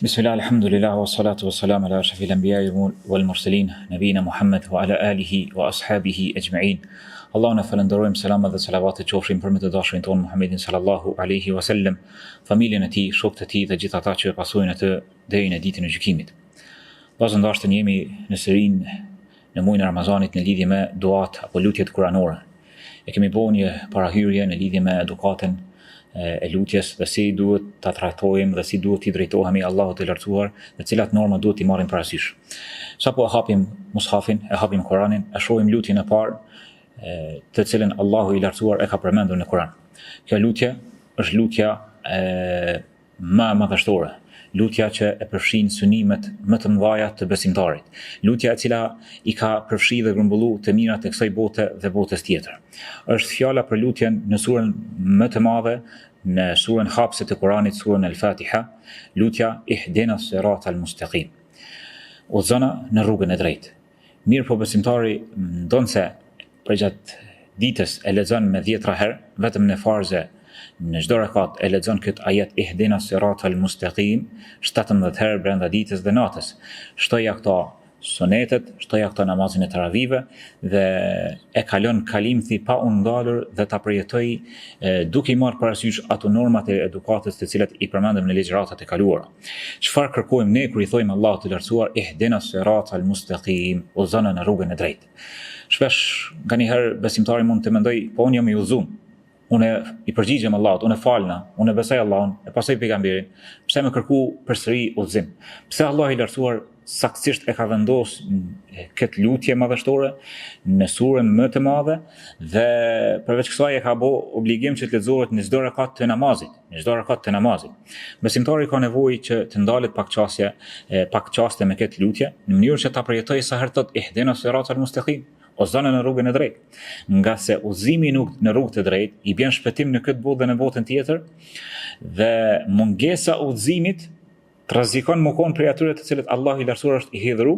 Bismillah, alhamdulillah, wa salatu wa salam ala ashrafil anbiya'i wal mursalin, nabina Muhammad wa ala alihi wa ashabihi ajma'in. Allahun e falenderojmë, selamat dhe salavatet qofshin për me të dashurin tonë Muhammedin sallallahu alaihi wasallam, familjen e tij, shokët e tij dhe gjithë ata që pasojnë atë deri në ditën e gjykimit. Vazhdim dashur jemi në serinë në muajin e Ramazanit në lidhje me duat apo lutjet kuranore. E kemi bërë një parahyrje në lidhje me edukatën e lutjes dhe si duhet ta trajtojmë dhe si duhet t'i drejtohemi Allahut të lartësuar dhe cilat norma duhet t'i marrim parasysh. Sapo e hapim mushafin, e hapim Kur'anin, e shohim lutjen e parë të cilën Allahu i lartësuar e ka përmendur në Kur'an. Kjo lutje është lutja më madhështore, lutja që e përfshin synimet më të mëdha të besimtarit, lutja e cila i ka përfshi dhe grumbullu të mirat e kësaj bote dhe botës tjetër. Është fjala për lutjen në surën më të madhe, në surën hapse të Kuranit, surën Al-Fatiha, lutja ihdina siratal mustaqim. Udhëzona në rrugën e drejtë. Mirë po besimtari ndonse përgjatë ditës e lexon me 10 herë, vetëm në farze në çdo rekat e lexon këtë ajet ihdina siratal mustaqim 17 herë brenda ditës dhe natës. Shtoja këto sunetet, shtoja këto namazin e taravive dhe e kalon kalimthi pa u ndalur dhe ta përjetoj duke i marrë parasysh ato normat e edukatës të cilat i përmendëm në ligjëratat e kaluara. Çfarë kërkojmë ne kur i thojmë Allahut të lartësuar ihdina siratal mustaqim, udhëzona në rrugën e drejtë? Shpesh nganjëherë besimtari mund të mendoj, po unë jam i udhëzuar. Unë i përgjigjem Allahut, unë falna, unë besoj Allahun, e pasoj pejgamberin, pse më kërku përsëri udhëzim? Pse Allah i lartësuar saktësisht e ka vendosur këtë lutje madhështore në surën më të madhe dhe përveç kësaj e ka bë obligim që të lexohet në çdo rekat të namazit, Besimtari ka nevojë që të ndalet pak çaste me këtë lutje, në mënyrë që ta përjetojë sa herë thot ihdina siratal mustaqim, udhëzona në rrugën e drejtë. Nga se udhëzimi në rrugë të drejtë i bën shpëtim në këtë botë dhe në botën tjetër, dhe mungesa e udhëzimit rrezikon më kon për atyre të cilët Allahu i lartësuar është i hidhur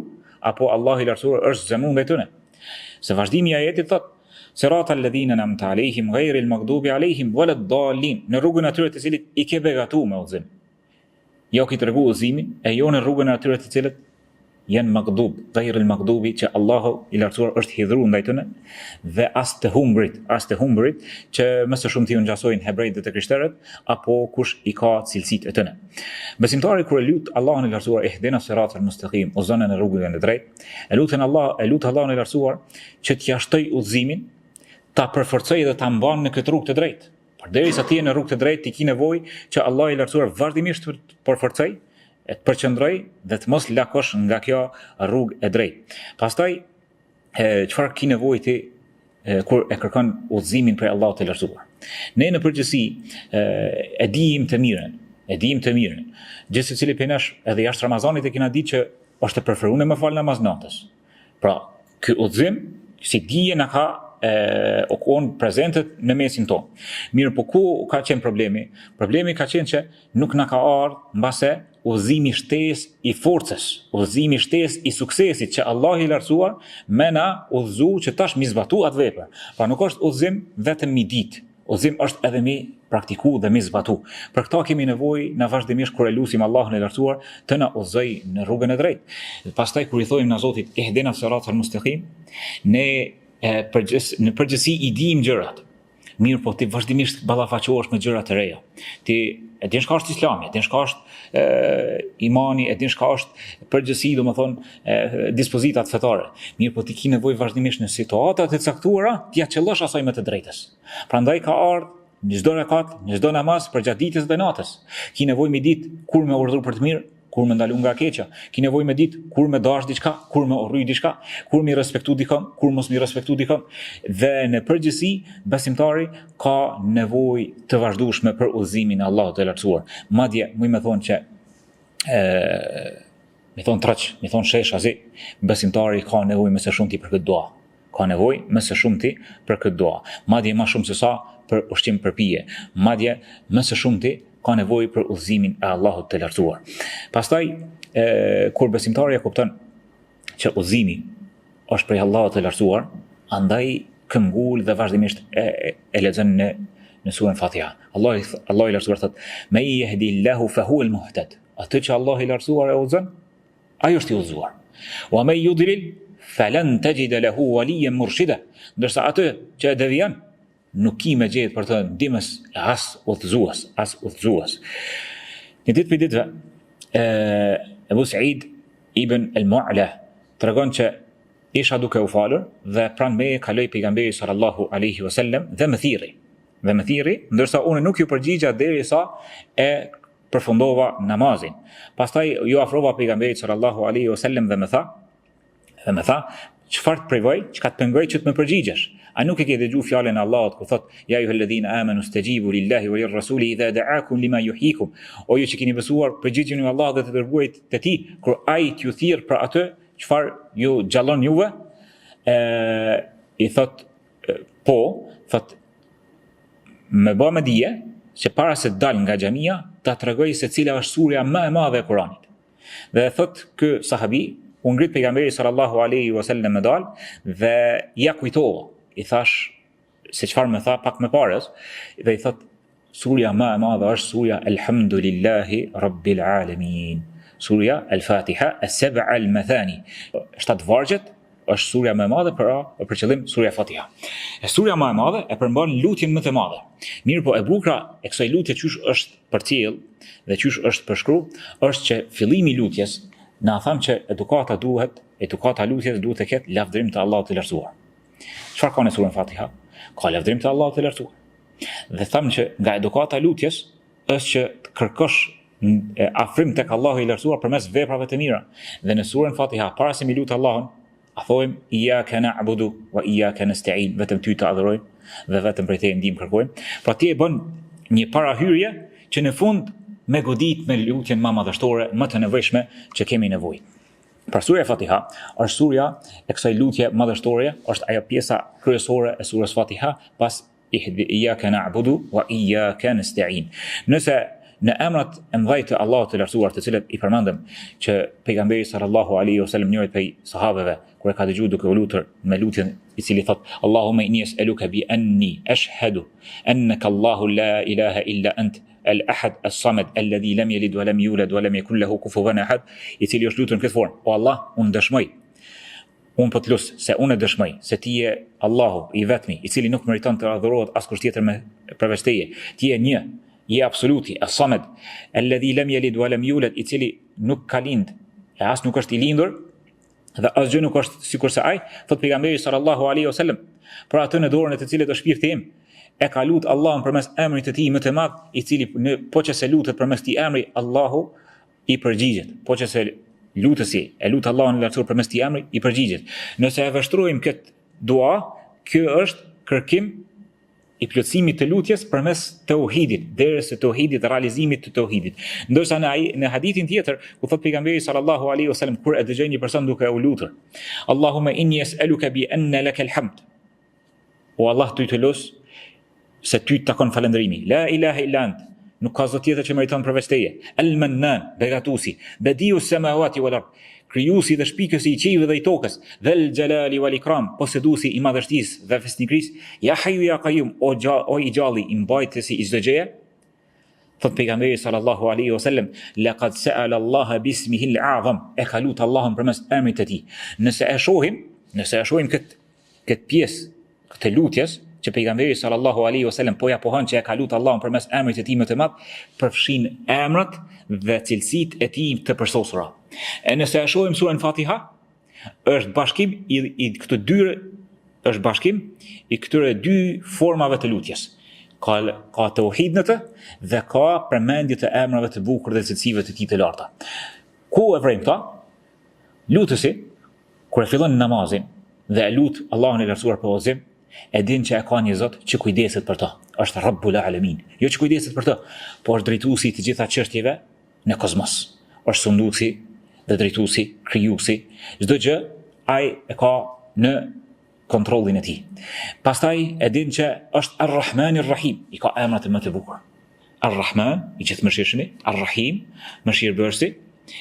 apo Allahu i lartësuar është zemur ndaj tyre. Se vazhdimi i ajetit thotë siratal ladhina an'amta alehim ghayril maghdubi alehim waladdallin, në rrugën atyre të cilët i ke begatuar me udhëzim. Jo ki tregu udhëzimin, e jo në rrugën atyre të cilët janë maghdub, ghayril maghdubi, që Allahu i lartësuar është hidhur ndaj tyre, dhe as të humbrit që më së shumti u ngjasojnë hebrejt dhe të krishterët apo kush i ka cilësitë e tyre. Besimtari kur e lut Allahun e lartësuar ihdina siratal mustaqim, udhëzona në rrugën e drejtë, e lut Allahun e lartësuar që t'ia shtoj udhëzimin, ta përforcojë dhe ta mban në këtë rrugë të drejtë. Përderisa ti je në rrugë të drejtë, ti ke nevojë që Allah i lartësuar vazhdimisht të përforcojë, e të përqendroj dhe të mos lakosh nga kjo rrugë e drejtë. Pastaj çfarë ke nevojë ti kur e kërkon udhëzimin prej Allahut të lartësuar? Ne në përgjithësi e dijmë të mirën. Gjithë secili prej nesh edhe jashtë Ramazanit e kena ditë që është e preferuar me fal namaz natës. Pra, ky udhëzim si dije na ka o kon prezentet në mesin tonë. Mirë, po ku ka qenë problemi? Problemi ka qenë që nuk na ka ardhur mbase udhëzimi shtesë i forcës, udhëzimi shtesë i suksesit që Allah i lartësuar me na udhëzu që tash mi zbatu atë vepër. Pra nuk është udhëzim vetëm mi ditë, udhëzim është edhe mi praktiku dhe mi zbatu. Për këta kemi nevojë na vazhdimisht kur e lutim Allahun e lartësuar të na udhëzoj në rrugën e drejtë. Pastaj kur i thojmë na Zotit ihdina siratal mustaqim, ne në përgjithësi i dijmë gjërat. Mirë, po ti vazhdimisht ballafaqohesh me gjëra të reja. Ti e din çka është Islami, e din çka është imani, e din çka është përgjithësi, domethënë dispozitat fetare. Mirë, po ti ke nevojë vazhdimisht në situata të caktuara ti ja çellosh asaj me të drejtës. Prandaj ka ardhur në çdo rekat, në çdo namaz përgjatë ditës dhe natës. Ke nevojë me ditë kur me urdhër për të mirë, kur me ndalu nga keqja. Ke nevojë me ditë kur me dash diçka, kur me urry diçka, kur me respektu dikon, kur mos me respektu dikon. Dhe në përgjithësi besimtari ka nevojë të vazhdueshme për udhëzimin e Allahut të lartësuar. Madje më thonë që më thon sheshazi, besimtari ka nevojë më së shumti për këtë dua. Ka nevojë më së shumti për këtë dua. Madje më shumë se sa për ushqim për pije. Madje më së shumti ka nevojë për udhëzimin e Allahut të lartësuar. Pastaj kur besimtari e kupton që udhëzimi është prej Allahut të lartësuar, andaj këmbgul dhe vazhdimisht e lexon në surën Fatiha. Allah i lartësuar thotë: "Me yahdihillahu fa huwal muhtad." atë që Allah i lartësuar e udhëzon, ai është i udhëzuar. Wa man yudlil falan tajid lahu waliyan murshida. Ndërsa atë që e devijon, nuk ki me gjetë për të ndihmës as udhëzues. Një ditë për ditëve, Ebu Said ibn al-Mu'la tregon që isha duke u falur dhe pranë meje kaloi pejgamberi sallallahu alaihi wasallam dhe më thirri, ndërsa unë nuk ju përgjigja derisa e përfundova namazin. Pastaj ju afrova pejgamberit sallallahu alaihi wasallam dhe më tha, çfarë të prevoj, çka të pengoj që të më përgjigjesh? A nuk e ke dëgjuar fjalën e Allahut ku thot: "Ya ayyuhalladhina amanu istajibu lillahi wa lirrasuli idha da'akum lima yuhyikum." O ju që keni besuar, përgjigjeni Allahut dhe të dërguarit të tij kur ai t'ju thirr për atë çfarë ju gjallon juve. I thot thot më bë me dije që para se të dal nga xhamia ta tregoj se cila është surja më e madhe e Kuranit. Dhe thot ky sahabi u ngrit pejgamberi sallallahu alaihi wasallam me dal dhe ja kujtova. I thash se çfarë më tha pak më parës dhe i thot surja më e madhe është surja Elhamdulillahi Rabbil Alamin. Surja Al-Fatiha, as-sab'a al-mathani. 7 vargjet është surja më e madhe për qëllim surja Fatiha. Surja më e madhe e përmban lutjen më të madhe. Mirë po e bukra e kësaj lutje qysh është përcjell dhe qysh është përshkruar është që fillimi i lutjes na tham që edukata lutjes duhet të ketë lavdërim të Allahut të lartësuar. Çfarë ka në surën Fatiha? Ka lavdërim të Allahut të lartësuar. Dhe tham që nga edukata lutjes është që të kërkosh afrim tek Allahu i lartësuar përmes veprave të mira. Dhe në surën Fatiha para se mi lut Allahun, a thojmë iyyaka na'budu wa iyyaka nasta'in, vetëm ty të adhurojmë dhe vetëm prej teje ndihmë kërkojmë. Pra ti e bën një parahyrje që në fund me godit me lutjen më madhështore, më të nevojshme që kemi nevojë. Pra surja Fatiha është surja e kësaj lutje madhështore, është ajo pjesa kryesore e surës Fatiha pas iyyaka na'budu wa iyyaka nasta'in. Nëse në emrat e mëdhej të Allahut të lartësuar, të cilët i përmendëm që pejgamberi sallallahu alaihi wasallam njëri prej sahabeve kur e ka dëgjuar duke u lutur me lutjen i cili thot Allahumma inni es'aluka bi anni ashhadu annaka Allahu la ilaha illa ant al-ahad as-samad alladhi lam yalid wa lam yulad wa lam yakul lahu kufuwan ahad, i cili është lutur në këtë formë: O Allah, unë dëshmoj, unë po të lus se unë dëshmoj se ti je Allahu i vetmi, i cili nuk meriton të adhurohet askush tjetër përveç teje. Ti je një, je absoluti, as-samad, alladhi lam yalid wa lam yulad, i cili nuk ka lind, e as nuk është i lindur, dhe asgjë nuk është sikurse ai, thot pejgamberi sallallahu alaihi wasallam, për atë në dorën e të cilët është shpirti im, e ka lut Allahun përmes emrit të tij më të madh, i cili po që se lutet përmes këtij emri, Allahu i përgjigjet. Po që se lutësi e lut Allahun lartësuar përmes këtij emri, i përgjigjet. Nëse e vështrojmë këtë dua, kjo është kërkim i plotësimit të lutjes përmes tauhidit, derisa tauhidit, realizimit të tauhidit. Ndërsa në hadithin tjetër, ku thot pejgamberi sallallahu alaihi wasallam kur e dëgjoi një person duke u lutur, Allahumma inni es'aluka bi anna lakal hamd. O Allah, ty të los se ty të takon falëndrimi. La ilaha illa ant, nuk ka zot tjetër që meriton përveç teje. Al-Mannan, begatusi, badiu samawati wal ard, krijuesi dhe shpikësi i qiellit dhe i tokës, dhel jalali wal ikram, poseduesi i madhështisë dhe fesnikërisë, ya hayyu ya qayyum, o i gjalli, i mbajtësi i çdo gjëje. Thot pejgamberi sallallahu alaihi wasallam, laqad sa'ala Allah bismihi al-a'zam, e ka lut Allahun përmes emrit të tij. Nëse e shohim këtë pjesë këtë lutjes që pejgamberi sallallahu alaihi wasallam po ja pohon që e ka lut Allahun përmes emrit të tij më të madh, përfshin emrat dhe cilësitë e tij të përsosura. E nëse e shohim surën Fatiha, është bashkim i këtyre dy formave të lutjes. Ka tauhid në të dhe ka përmendje të emrave të bukur dhe cilësive të tij të larta. Ku e vrim ta? Lutësi kur e fillon namazin dhe e lut Allahun e lartësuar për udhëzim, e din që e ka një Zot që kujdeset për ta. Është Rabbul Alamin. Jo që kujdeset për ta, po është drejtuesi i të gjitha çështjeve në kozmos. Është sunduesi dhe drejtuesi, krijuesi. Çdo gjë ai e ka në kontrollin e tij. Pastaj e din që është Ar-Rahmanir Rahim, i ka emrat më të bukur. Ar-Rahman, i gjithëmëshirshëm, Ar-Rahim, mëshirbërësi.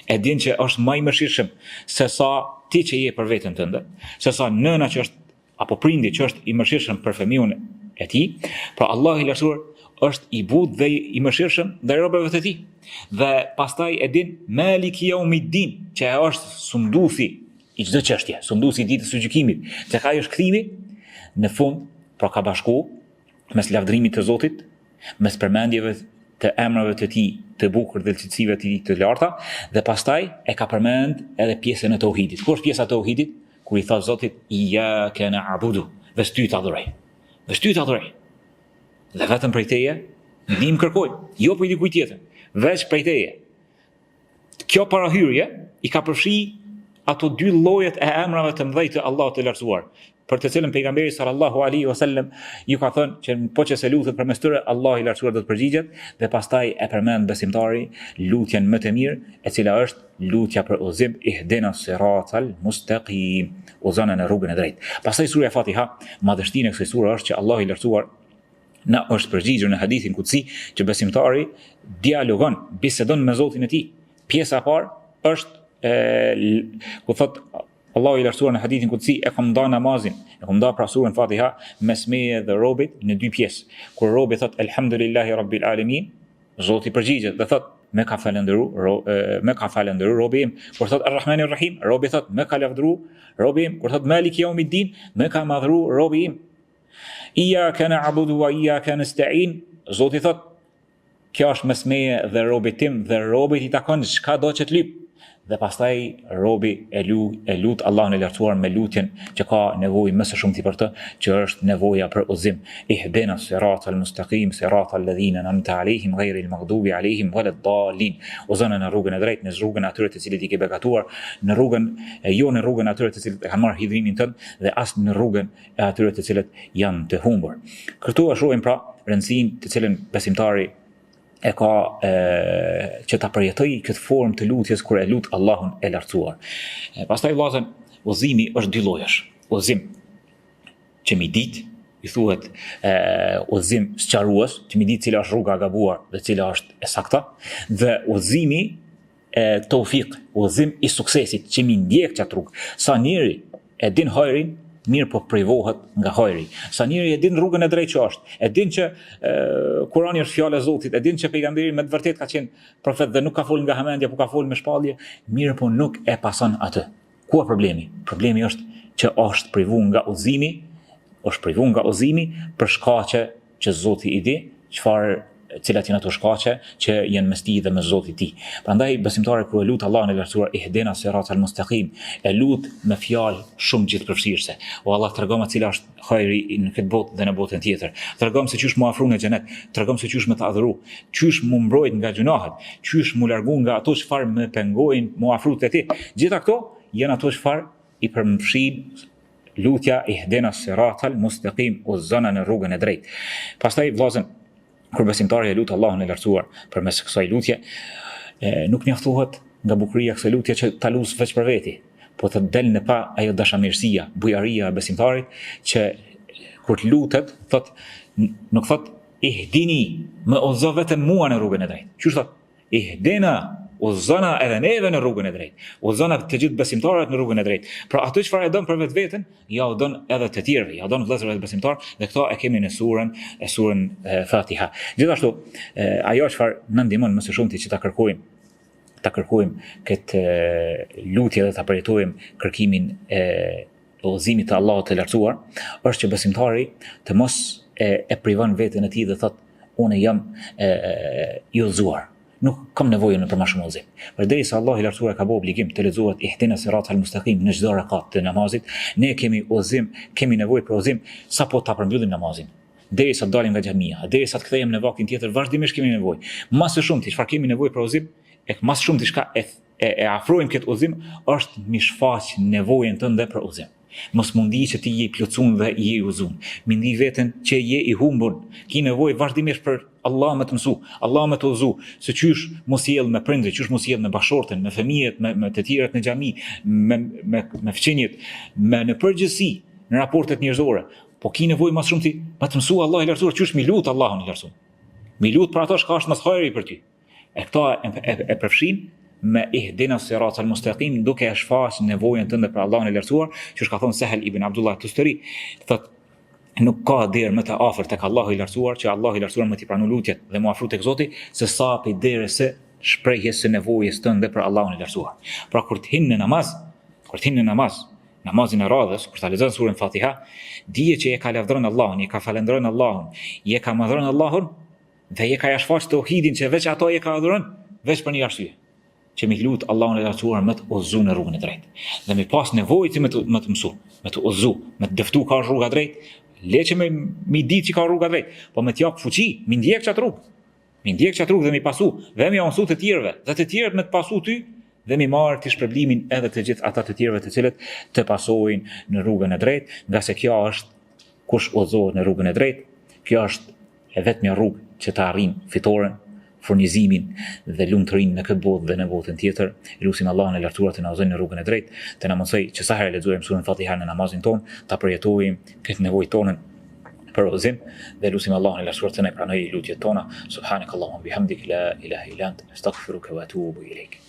E din që është më i mëshirshëm se sa ti që je për veten tënde, se sa nëna që është apo prindi që është i mëshirshëm për fëmijën e tij. Pra Allahu i lartësuar është i butë dhe i mëshirshëm ndaj robërve të tij. Dhe pastaj e din Maliki Yawmiddin, që është sunduesi i çdo çështje, sunduesi i ditës së gjykimit, tek ai është kthimi në fund, pra ka bashku mes lavdërimit të Zotit, mes përmendjeve të emrave të tij të bukur dhe cilësive të tij të larta, dhe pastaj e ka përmend edhe pjesën e tauhidit. Ku është pjesa e tauhidit? Kur i thot Zotit iyyaka na'budu, dhe ty të adhuroj. Dhe vetëm prej teje ndihmë kërkoj, jo për dikujt tjetër, veç prej teje. Kjo parahyrje i ka përfshi ato dy llojet e emrave të mëdhenj të Allahut të lartësuar, për të cilën pejgamberi sallallahu alaihi wasallam ju ka thënë që po që se lutet përmes tyre, Allahu i lartësuar do të përgjigjet, dhe pastaj e përmend besimtari lutjen më të mirë, e cila është lutja për udhëzim, ihdinas siratal mustaqim, udhëzona në rrugën e drejtë. Pastaj surja Fatiha, madhështinë e kësaj sure është që Allahu i lartësuar na është përgjigjur në hadithin kutsi që besimtari dialogon, bisedon me Zotin e tij. Pjesa e parë është ku thot Allahu i lartësuar në hadithin kutsi, e kam nda namazin, e kam nda pra surën Fatiha mes meje dhe robit në dy pjesë. Kur robi thot elhamdulillahi rabbil alamin, Zoti përgjigjet dhe thot me ka falendëruar robi im. Kur thot arrahmanir rahim, robi thot me ka lavdëruar robi im. Kur thot maliki yawmiddin, me ka madhëruar robi im. Iyyaka na'budu wa iyyaka nasta'in, Zoti thot kjo është mes meje dhe robit tim, dhe robit i takon çka do që të lyp. Dhe pastaj robi e lut Allahun e lartësuar me lutjen që ka nevojë më së shumti për të, që është nevoja për udhëzim. Ihdinas siratal mustaqim, siratal ladhina an'amta alehim ghayril maghdubi alehim waladdallin. Udhëzona në rrugën e drejtë, në rrugën atyre të cilët i ke begatuar, në rrugën jo në rrugën atyre të cilët e kanë marrë hidhrimin tënd, dhe as në rrugën e atyre të cilët janë të humbur. Këtu e shohim pra rëndësinë të cilën besimtari e ka që ta përjetoj këtë formë të lutjes kur e lut Allahun e lartësuar. Pastaj vllazën, udhëzimi është dy llojesh. Udhëzim që mi ditë, i thuhet udhëzim sqarues, që mi ditë cila është rruga e gabuar dhe cila është e sakta, dhe udhëzimi tawfiq, udhëzim i suksesit, që mi ndjek çat rrugë. Sa njeri e din hajrin, mirë po privohet nga hajri. Sa njeri e din rrugën e drejtë që është, e din që Kurani është fjala e Zotit, e din që pejgamberi me të vërtetë ka qenë profet dhe nuk ka folur nga hamendja, por ka folur me shpallje, mirë po nuk e pason atë. Ku është problemi? Problemi është që është privuar nga udhëzimi, për shkaqe që Zoti i di, cilat janë ato shkaqe që janë mes tij dhe mes Zotit të tij. Prandaj besimtari kur e lut Allahun e lartësuar ihdinas siratal mustaqim, e lut me fjalë shumë gjithëpërfshirëse. O Allah, tregom cila është hajri në këtë botë dhe në botën tjetër. Tregom se çysh mu afru në xhenet, tregom se çysh më të adhuru, çysh mu mbrojt nga gjunahet, çysh mu largu nga ato çfarë më pengojnë mu afru te ti. Gjitha këto janë ato çfarë i përmfshin lutja ihdinas siratal mustaqim, udhëzona në rrugën e drejtë. Pastaj vllazën, kur besimtari e lut Allahun e lartësuar përmes kësaj lutje, nuk mjaftohet nga bukuria e kësaj lutje që ta lusë veç për veti, po të del në pa ajo dashamirësia, bujaria e besimtarit që kur të lutet, nuk thot ihdini, më udhëzo vetëm mua në rrugën e drejtë. Qysh thot? Ihdina, udhëzona edhe neve në rrugën e drejtë. Udhëzona të gjithë besimtarët në rrugën e drejtë. Pra ato çfarë e don për vetveten, ja u don edhe të tjerëve, ja u don vëllezërve të besimtar, dhe këto e kemi në surën Fatiha. Gjithashtu, ajo çfarë na ndihmon më së shumti që ta kërkojmë këtë lutje dhe ta përjetojmë kërkimin e udhëzimit të Allahut të lartësuar, është që besimtari të mos e privon veten e tij dhe thot unë jam i udhëzuar. Nuk kam nevojë për më shumë udhëzim. Përderisa Allahu i lartësuar ka bërë obligim të lexohet ihdinas siratal mustaqim në çdo rekat të namazit, ne kemi udhëzim, kemi nevojë për udhëzim sapo ta përmbyllim namazin. Derisa dalim nga xhamia, derisa të kthehemi në vaktin tjetër, vazhdimisht kemi nevojë. Më së shumti çfarë kemi nevojë për udhëzim, më së shumti çka e afrojmë këtë udhëzim është mi shfaq nevojën tënde për udhëzim. Mos mundi që ti je i plotësuar dhe je i udhëzuar. Mi ndi veten që je i humbur. Ki nevojë vazhdimisht për Allah më të mësu, Allah më të udhëzu, se qysh mos jell me prindrit, qysh mos jell me bashortën, me fëmijët, me të tjerët në xhami, me fëmijët, në përgjithësi në raportet njerëzore. Po ki nevojë më shumë ti, më të mësu Allah i lartësuar, qysh mi lut Allahun i lartësuar. Mi lut për ato që është më hajri për ty. E këto e përfshin me ihdinas siratal mustaqim, duke e shfaq nevojën tënde për Allahun e lartësuar, që ka thënë Sahel ibn Abdullah Tustari, thotë nuk ka derë më të afërt tek Allahu i lartësuar që Allahu i lartësuar më t'i pranojë lutjet dhe më afro tek Zoti se sa pe derës së shprehjes së nevojës tënde për Allahun e lartësuar. Pra kur të hinë në namaz, namazin e radhës, kur ta lexon surën Fatiha, dije që je ka lavdëron Allahun, je ka falendron Allahun, je ka madhron Allahun dhe je ka jashfaq tauhidin që veç ato je ka adhuron veç për një arsye. Që mi lut Allahun e lartësuar më të udhëzu në rrugën e drejtë. Dhe mi pas nevojë më të mësu, më të udhëzu, më të dëftu ka rruga drejtë. Le që mi ditë që ka rruga drejt, po me t'jap fuqi, mi ndjek qatë rrugë. Mi ndjek qatë rrugë dhe mi pasu, dhe mi onsu të tjerëve, dhe të tjerët me të pasu ty, dhe mi marë të shpërblimin edhe të gjithë ata të tjerëve të cilët të pasojnë në rrugën e drejt, nga se kjo është kush udhëzohet në rrugën e drejt, kjo është e vetmja rrugë që të arrin fitoren, furnizimin dhe lumturinë në këtë botë dhe në botën tjetër. Lutim Allahun e lartësuar të na udhëzojë në rrugën e drejtë, të na mësoj që sa herë lexojmë surën Fatiha në namazin ton, ta përjetojmë këtë nevojë tonën për udhëzim dhe lutim Allahun e lartësuar të na pranojë lutjet tona. Subhanakallahumma bihamdik la ilaha illa anta astaghfiruka wa atubu ilaik.